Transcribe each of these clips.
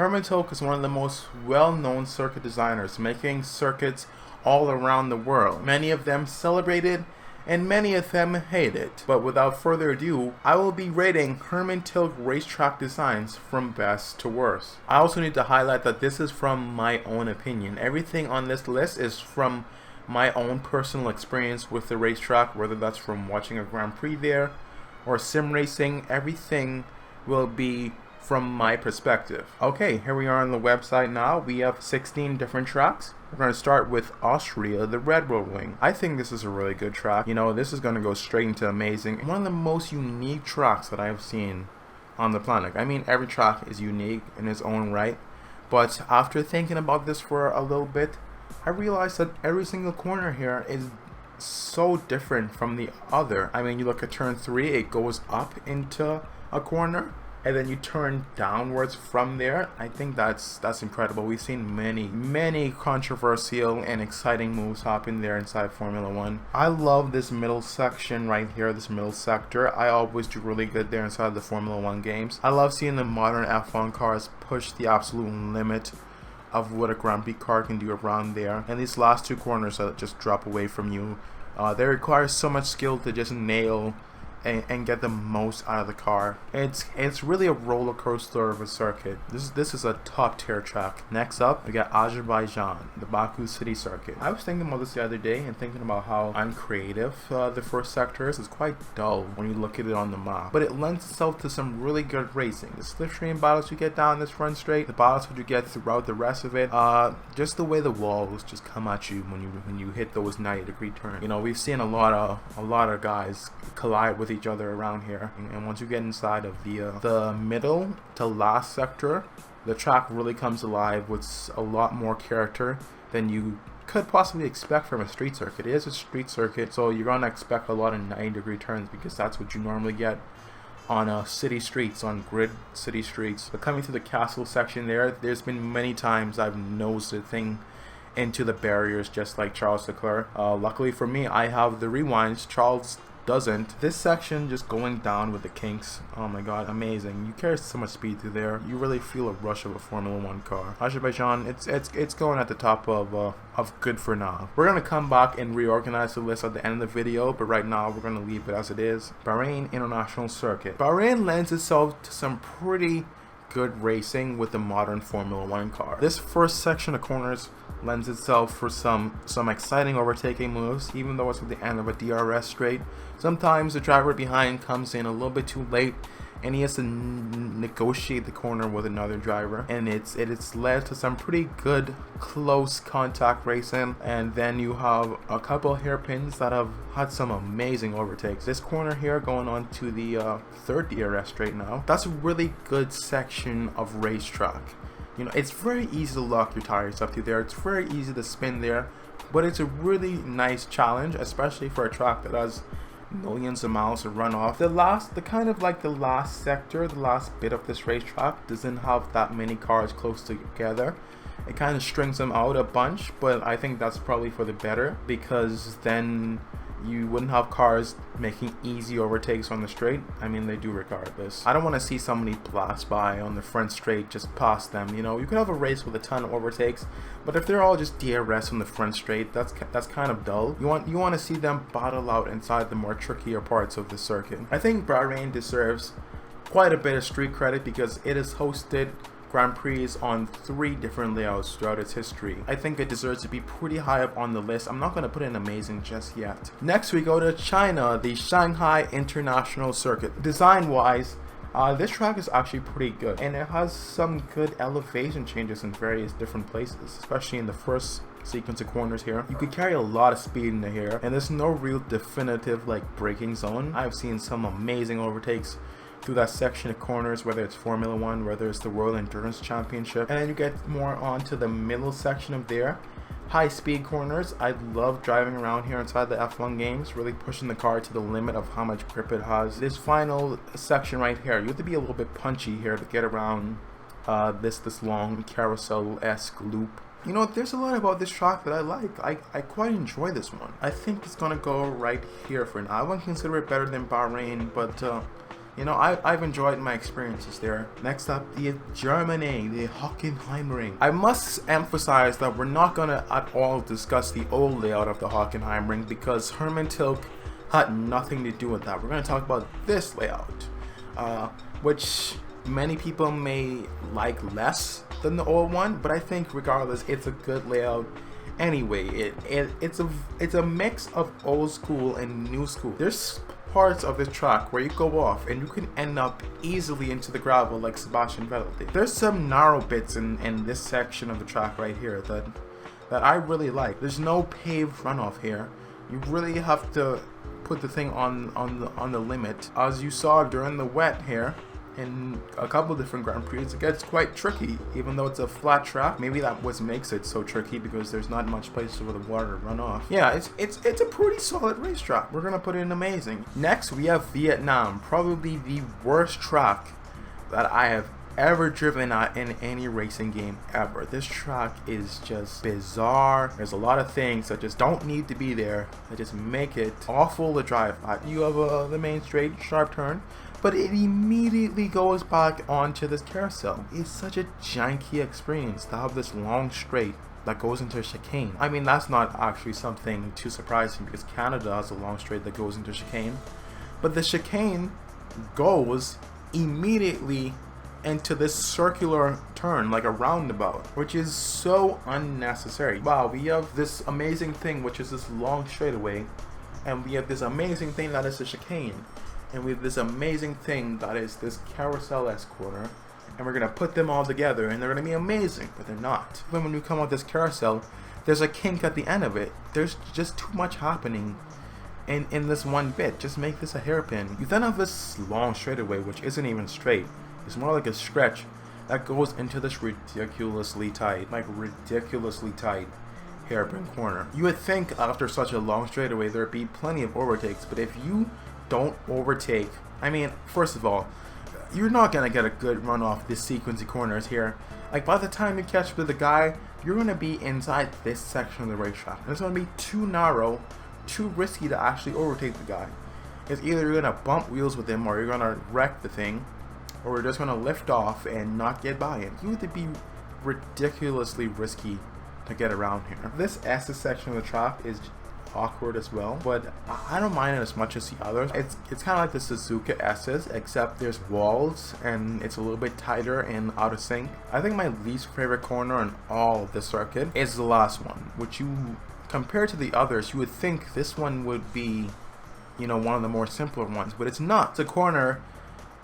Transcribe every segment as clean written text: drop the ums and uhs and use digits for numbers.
Hermann Tilke is one of the most well-known circuit designers, making circuits all around the world. Many of them celebrated and many of them hate it. But without further ado, I will be rating Hermann Tilke racetrack designs from best to worst. I also need to highlight that this is from my own opinion. Everything on this list is from my own personal experience with the racetrack, whether that's from watching a Grand Prix there or sim racing. Everything will be from my perspective. Okay, here we are on the website now. We have 16 different tracks. We're going to start with Austria, the Red Bull Ring. I think this is a really good track. You know, this is going to go straight into amazing. One of the most unique tracks that I've seen on the planet. I mean, every track is unique in its own right, but after thinking about this for a little bit, I realized that every single corner here is so different from the other. I mean, you look at turn 3, it goes up into a corner, and then you turn downwards from there. I think that's incredible. We've seen many controversial and exciting moves happen there inside Formula 1. I love this middle section right here, this middle sector. I always do really good there inside the Formula 1 games. I love seeing the modern F1 cars push the absolute limit of what a Grand Prix car can do around there. And these last two corners that just drop away from you, they require so much skill to just nail and get the most out of the car. It's really a roller coaster of a circuit. This is a top tier track. Next up, we got Azerbaijan, the Baku city circuit. I was thinking about this the other day and thinking about how uncreative the first sector is. It's quite dull when you look at it on the map, but it lends itself to some really good racing. The slipstream battles you get down this front straight, the battles that you get throughout the rest of it, just the way the walls just come at you when you hit those 90-degree turns. You know, we've seen a lot of guys collide with each other around here, and once you get inside of the middle to last sector, the track really comes alive with a lot more character than you could possibly expect from a street circuit. It is a street circuit, so you're gonna expect a lot of 90-degree turns because that's what you normally get on city streets, on grid city streets. But coming to the castle section there's been many times I've nosed the thing into the barriers just like Charles Leclerc. Luckily for me, I have the rewinds. Charles doesn't. This section just going down with the kinks, oh my god, amazing. You carry so much speed through there. You really feel a rush of a Formula 1 car. Azerbaijan, it's going at the top of good for now. We're gonna come back and reorganize the list at the end of the video, but right now we're gonna leave it as it is. Bahrain International Circuit. Bahrain lends itself to some pretty good racing with the modern Formula 1 car. This first section of corners lends itself for some exciting overtaking moves, even though it's at the end of a DRS straight. Sometimes the driver behind comes in a little bit too late and he has to negotiate the corner with another driver, and it's led to some pretty good close contact racing. And then you have a couple hairpins that have had some amazing overtakes. This corner here going on to the third DRS straight now, that's a really good section of racetrack. You know, it's very easy to lock your tires up through there. It's very easy to spin there, but it's a really nice challenge, especially for a track that has millions of miles to run off. The last sector, the last bit of this racetrack doesn't have that many cars close together. It kind of strings them out a bunch, but I think that's probably for the better, because then you wouldn't have cars making easy overtakes on the straight. I mean, they do regardless. I don't want to see somebody blast by on the front straight just past them. You know, you could have a race with a ton of overtakes, but if they're all just DRS on the front straight, that's kind of dull. You want to see them battle out inside the more trickier parts of the circuit. I think Bahrain deserves quite a bit of street credit because it has hosted Grand Prix on 3 different layouts throughout its history. I think it deserves to be pretty high up on the list. I'm not going to put in amazing just yet. Next we go to China, the Shanghai International Circuit. Design wise, this track is actually pretty good, and it has some good elevation changes in various different places, especially in the first sequence of corners here. You could carry a lot of speed into here, and there's no real definitive like braking zone. I've seen some amazing overtakes through that section of corners, whether it's Formula 1, whether it's the World Endurance Championship. And then you get more onto the middle section of there. High speed corners. I love driving around here inside the F1 games, really pushing the car to the limit of how much grip it has. This final section right here, you have to be a little bit punchy here to get around this long carousel-esque loop. You know, there's a lot about this track that I like. I quite enjoy this one. I think it's gonna go right here for now. I wouldn't consider it better than Bahrain, but You know, I've enjoyed my experiences there. Next up, the Germany, the Hockenheimring. I must emphasize that we're not gonna at all discuss the old layout of the Hockenheimring because Hermann Tilke had nothing to do with that. We're gonna talk about this layout, which many people may like less than the old one, but I think regardless, it's a good layout. Anyway, it's a mix of old school and new school. There's parts of this track where you go off and you can end up easily into the gravel like Sebastian Vettel did. There's some narrow bits in this section of the track right here that I really like. There's no paved runoff here. You really have to put the thing on the limit. As you saw during the wet here, in a couple different Grand Prix, it gets quite tricky. Even though it's a flat track, maybe that what makes it so tricky, because there's not much place for the water to run off. Yeah, it's a pretty solid racetrack. We're gonna put in amazing. Next, we have Vietnam, probably the worst track that I have ever driven at in any racing game ever. This track is just bizarre. There's a lot of things that just don't need to be there, that just make it awful to drive at. You have the main straight, sharp turn, but it immediately goes back onto this carousel. It's such a janky experience to have this long straight that goes into a chicane. I mean, that's not actually something too surprising because Canada has a long straight that goes into chicane, but the chicane goes immediately into this circular turn like a roundabout, which is so unnecessary. Wow, we have this amazing thing which is this long straightaway, and we have this amazing thing that is a chicane, and we have this amazing thing that is this carousel-esque corner, and we're gonna put them all together and they're gonna be amazing, but they're not. Then when you come out this carousel, there's a kink at the end of it. There's just too much happening in this one bit. Just make this a hairpin. You then have this long straightaway which isn't even straight. It's more like a stretch that goes into this ridiculously tight hairpin corner. You would think after such a long straightaway there'd be plenty of overtakes, but if you don't overtake, I mean, first of all, you're not gonna get a good run off this sequence of corners here. Like, by the time you catch up to the guy, you're gonna be inside this section of the racetrack, and it's gonna be too narrow, too risky to actually overtake the guy. It's either you're gonna bump wheels with him, or you're gonna wreck the thing, or you're just gonna lift off and not get by him. You have to be ridiculously risky to get around here. This S section of the track is awkward as well, but I don't mind it as much as the others. It's kind of like the Suzuka S's, except there's walls and it's a little bit tighter and out of sync. I think my least favorite corner in all of the circuit is the last one, which you, compared to the others, you would think this one would be, you know, one of the more simpler ones, but it's not. The corner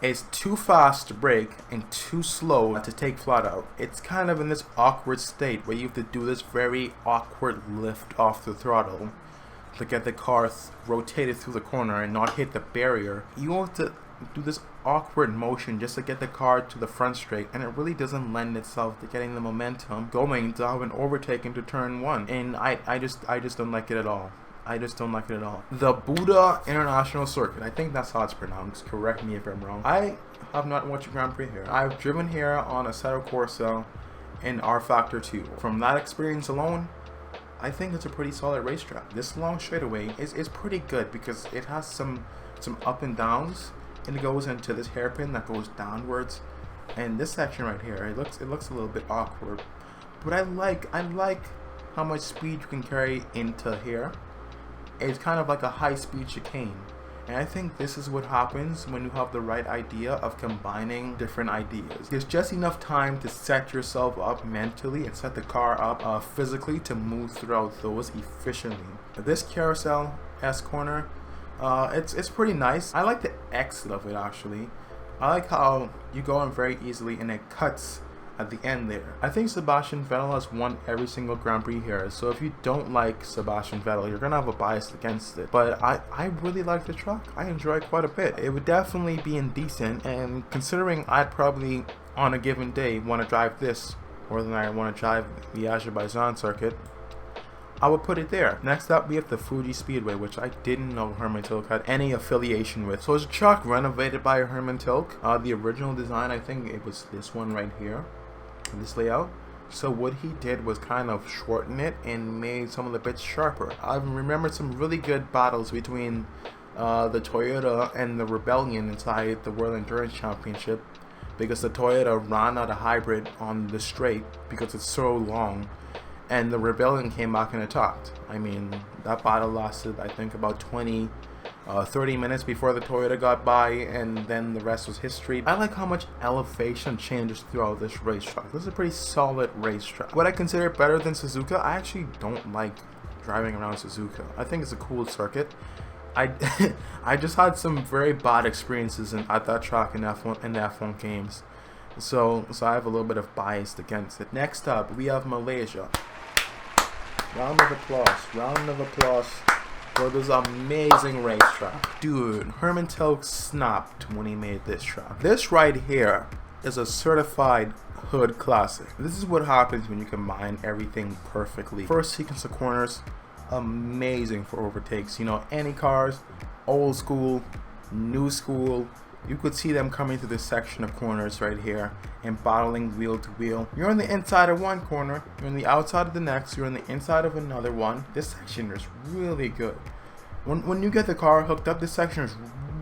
is too fast to brake and too slow to take flat out. It's kind of in this awkward state where you have to do this very awkward lift off the throttle to get the car rotated through the corner and not hit the barrier. You have to do this awkward motion just to get the car to the front straight, and it really doesn't lend itself to getting the momentum going to have an overtake into turn one, and I just don't like it at all. I just don't like it at all. The Buda International Circuit, I think that's how it's pronounced, correct me if I'm wrong. I have not watched a Grand Prix here. I've driven here on a Assetto Corsa in R Factor 2. From that experience alone, I think it's a pretty solid racetrack. This long straightaway is pretty good because it has some up and downs, and it goes into this hairpin that goes downwards. And this section right here, it looks a little bit awkward, but I like how much speed you can carry into here. It's kind of like a high-speed chicane, and I think this is what happens when you have the right idea of combining different ideas. There's just enough time to set yourself up mentally and set the car up physically to move throughout those efficiently. This carousel S corner, it's pretty nice. I like the exit of it actually. I like how you go in very easily and it cuts at the end there. I think Sebastian Vettel has won every single Grand Prix here, so if you don't like Sebastian Vettel, you're gonna have a bias against it. But I really like the track. I enjoy it quite a bit. It would definitely be indecent, and considering I'd probably on a given day want to drive this more than I want to drive the Azerbaijan circuit, I would put it there. Next up, we have the Fuji Speedway, which I didn't know Hermann Tilke had any affiliation with. So it's a track renovated by Hermann Tilke. The original design, I think it was this one right here, this layout. So what he did was kind of shorten it and made some of the bits sharper. I remember some really good battles between the Toyota and the Rebellion inside the World Endurance Championship, because the Toyota ran out of hybrid on the straight because it's so long, and the Rebellion came back and attacked. I mean, that battle lasted, I think, about 30 minutes before the Toyota got by, and then the rest was history. I like how much elevation changes throughout this racetrack. This is a pretty solid racetrack. Would I consider it better than Suzuka? I actually don't like driving around Suzuka. I think it's a cool circuit. I just had some very bad experiences at that track in the F1 games, so I have a little bit of bias against it. Next up, we have Malaysia. Round of applause for this amazing racetrack. Dude, Hermann Tilke snapped when he made this track. This right here is a certified hood classic. This is what happens when you combine everything perfectly. First sequence of corners, amazing for overtakes. You know, any cars, old school, new school, you could see them coming through this section of corners right here and battling wheel to wheel. You're on the inside of one corner, you're on the outside of the next, you're on the inside of another one. This section is really good. When you get the car hooked up, this section is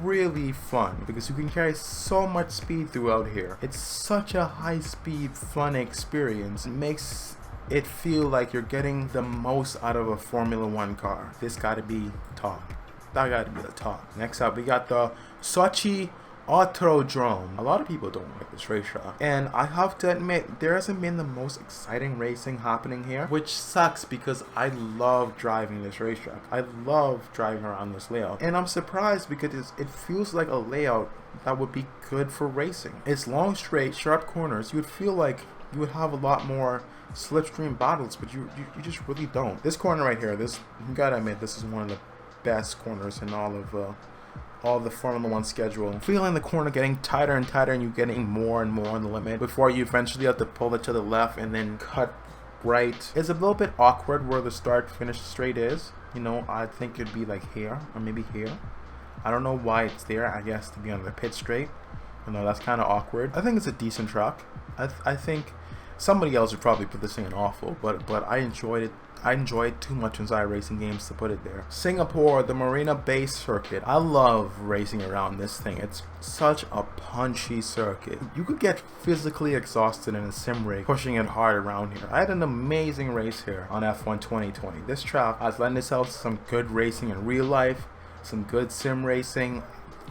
really fun because you can carry so much speed throughout here. It's such a high speed, fun experience. It makes it feel like you're getting the most out of a Formula 1 car. This gotta be top. That gotta be the top. Next up, we got the Sochi Autodrome. A lot of people don't like this racetrack, and I have to admit, there hasn't been the most exciting racing happening here, which sucks because I love driving this racetrack. I love driving around this layout, and I'm surprised because it feels like a layout that would be good for racing. It's long, straight, sharp corners. You would feel like you would have a lot more slipstream battles, but you just really don't. This corner right here, you gotta admit, this is one of the best corners in all of the Formula 1 schedule. Feeling the corner getting tighter and tighter, and you getting more and more on the limit before you eventually have to pull it to the left and then cut right. It's a little bit awkward where the start finish straight is. You know, I think it'd be like here or maybe here. I don't know why it's there. I guess to be on the pit straight. You know, that's kind of awkward. I think it's a decent track. I think somebody else would probably put this thing in awful, but I enjoyed it. I enjoy it too much inside racing games to put it there. Singapore, the Marina Bay circuit. I love racing around this thing. It's such a punchy circuit. You could get physically exhausted in a sim rig pushing it hard around here. I had an amazing race here on F1 2020. This track has lent itself to some good racing in real life, some good sim racing.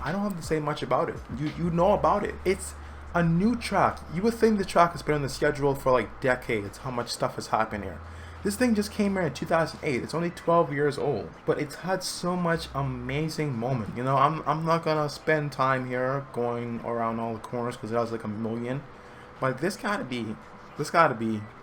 I don't have to say much about it. You know about it. It's a new track. You would think the track has been on the schedule for like decades, how much stuff has happened here. This thing just came here in 2008. It's only 12 years old, but it's had so much amazing moment. You know, I'm not gonna spend time here going around all the corners because it has like a million, but this gotta be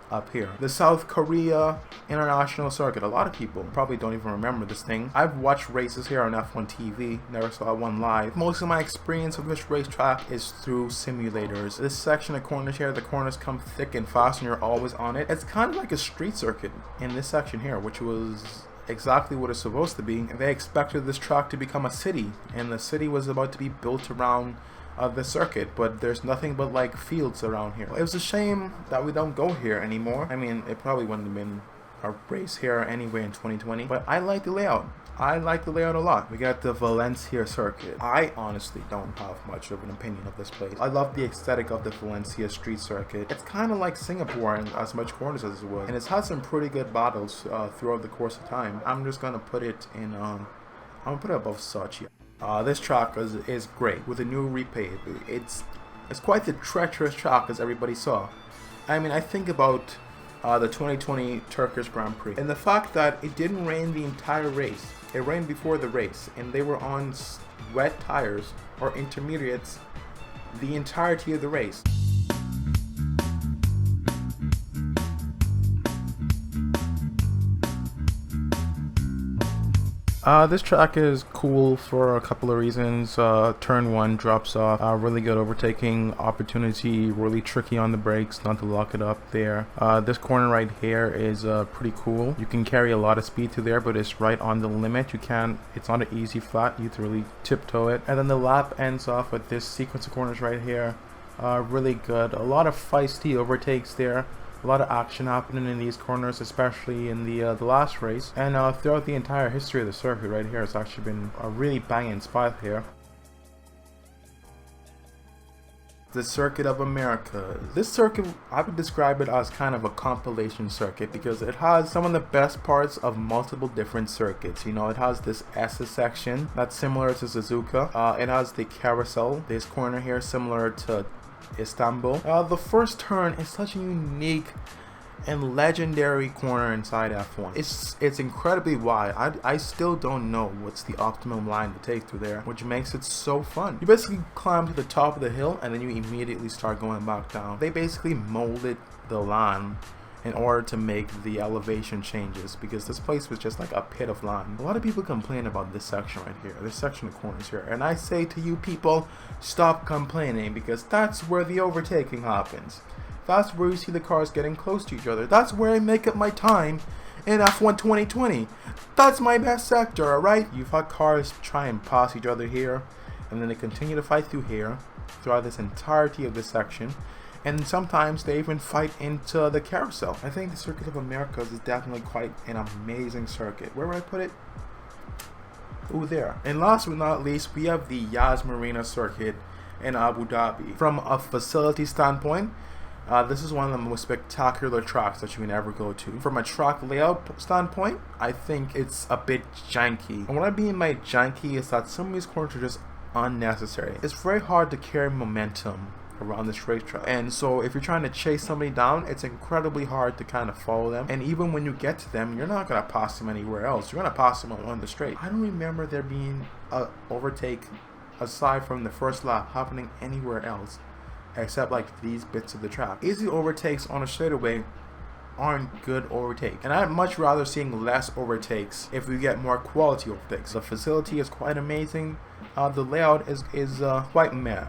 up here. The South Korea International Circuit. A lot of people probably don't even remember this thing. I've watched races here on F1 TV, never saw one live. Most of my experience of this racetrack is through simulators. This section of corners here, the corners come thick and fast and you're always on it. It's kind of like a street circuit in this section here, which was exactly what it's supposed to be. They expected this track to become a city, and the city was about to be built around the circuit, but there's nothing but like fields around here. It was a shame that we don't go here anymore. I mean, it probably wouldn't have been a race here anyway in 2020, but I like the layout. I like the layout a lot. We got the Valencia circuit. I honestly don't have much of an opinion of this place. I love the aesthetic of the Valencia street circuit. It's kind of like Singapore in as much corners as it was, and it's had some pretty good battles throughout the course of time. I'm just gonna put it in I'm gonna put it above Sochi. This track is great with a new repave. It's quite the treacherous track, as everybody saw. I mean, I think about the 2020 Turkish Grand Prix and the fact that it didn't rain the entire race. It rained before the race, and they were on wet tires or intermediates the entirety of the race. This track is cool for a couple of reasons. Turn 1 drops off, really good overtaking opportunity, really tricky on the brakes, not to lock it up there. This corner right here is pretty cool. You can carry a lot of speed through there, but it's right on the limit. It's not an easy flat, you have to really tiptoe it. And then the lap ends off with this sequence of corners right here. Really good. A lot of feisty overtakes there. A lot of action happening in these corners, especially in the last race, and throughout the entire history of the circuit right here. It's actually been a really banging spot here. The Circuit of America. This circuit, I would describe it as kind of a compilation circuit because it has some of the best parts of multiple different circuits. You know, it has this S section that's similar to Suzuka. It has the carousel, this corner here, similar to Istanbul. The first turn is such a unique and legendary corner inside F1. It's incredibly wide. I still don't know what's the optimum line to take through there, which makes it so fun. You basically climb to the top of the hill and then you immediately start going back down. They basically molded the line in order to make the elevation changes because this place was just like a pit of land. A lot of people complain about this section right here, this section of corners here, and I say to you people, stop complaining because that's where the overtaking happens. That's where you see the cars getting close to each other. That's where I make up my time in F1 2020. That's my best sector, alright? You've had cars try and pass each other here, and then they continue to fight through here, throughout this entirety of this section. And sometimes they even fight into the carousel. I think the Circuit of Americas is definitely quite an amazing circuit. Where would I put it? Ooh, there. And last but not least, we have the Yas Marina circuit in Abu Dhabi. From a facility standpoint, this is one of the most spectacular tracks that you can ever go to. From a track layout standpoint, I think it's a bit janky. And what I mean by janky is that some of these corners are just unnecessary. It's very hard to carry momentum around this racetrack, and so if you're trying to chase somebody down, it's incredibly hard to kind of follow them, and even when you get to them, you're not going to pass them anywhere else. You're going to pass them on one of the straight. I don't remember there being a overtake aside from the first lap happening anywhere else except like these bits of the track. Easy overtakes on a straightaway aren't good overtake, and I'd much rather seeing less overtakes if we get more quality overtakes. The facility is quite amazing. The layout is quite meh.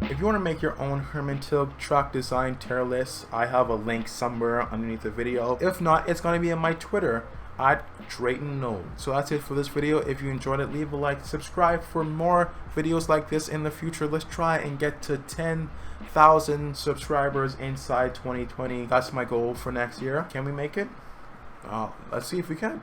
If you want to make your own Hermann Tilke track design tier list, I have a link somewhere underneath the video. If not, it's going to be on my Twitter at DraytonKnows. So that's it for this video. If you enjoyed it, leave a like, subscribe for more videos like this in the future. Let's try and get to 10,000 subscribers inside 2020. That's my goal for next year. Can we make it? Let's see if we can.